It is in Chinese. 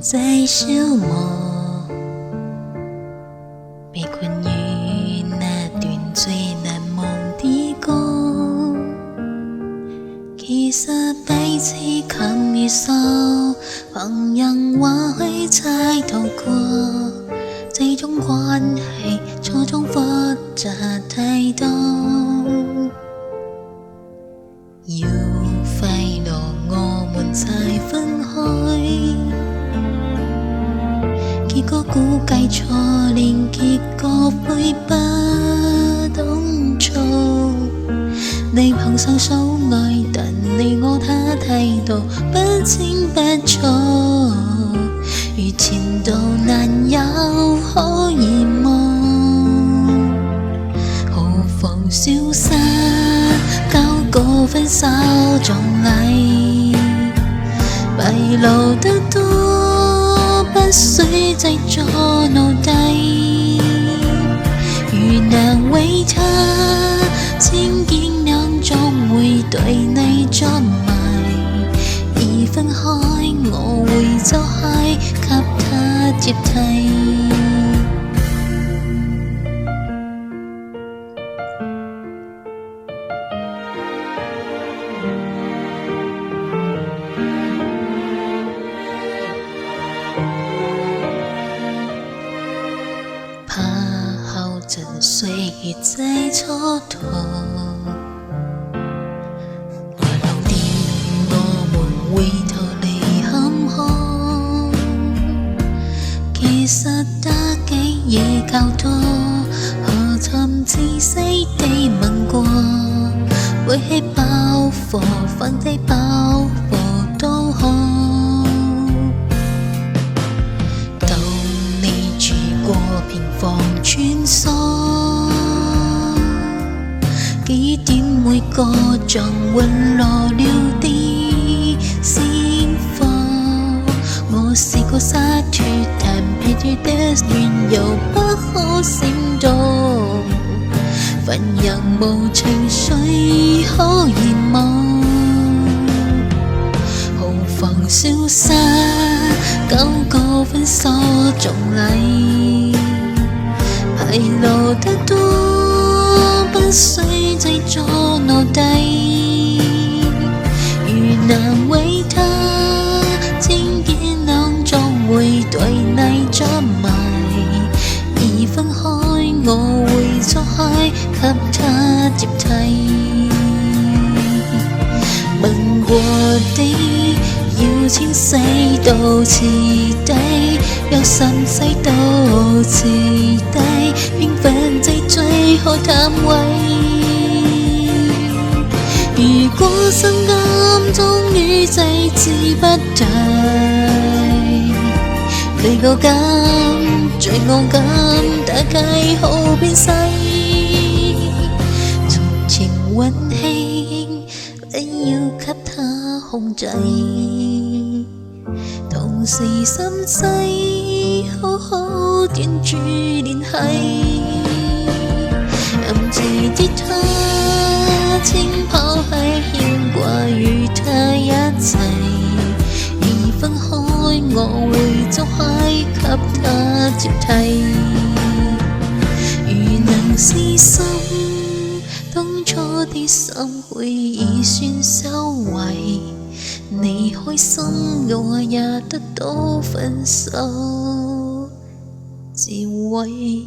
在消磨，被困於那段最難忘的歌。其實彼此近如手，旁人或許猜到過，這種關係錯綜複雜太多。要快樂我們才分開，結果估計錯，連結果會不懂錯。你憑上手愛，但你我他態度不清不楚，如前度難有可以望，何妨瀟灑交個分手葬禮，迷路得多，不需製作奴隸。如能為他千見兩終會對你捉迷，而分開我會走開給他接替。怕後塵歲月再蹉跎，話落點我們會逃離坎坷。其實得幾嘢較多，何曾仔細地問過，背起包袱放低包袱都好。平房穿梭，幾點每個像隕落了啲鮮花。我試過灑脱，但撇脱的緣由不可閃動，凡人無情緒可言望，何妨瀟灑搞個分手葬禮。迷路得多，不需製作奴隸。如難為他，千見兩終會對你捉迷，而分開我會錯開給他接替。問過的要清洗到徹底，有心洗到徹底，緣分際最好探位。如果心甘終於祭之不提，被告感罪惡感打開後變細，從前溫馨不要給他控制，同時心細好好斷絕聯繫。暗自的他請拋棄牽掛與他一齊，而分開我會走開給他接替。如能試心，當初的心會已算收穫，你開心我也得到分手智慧。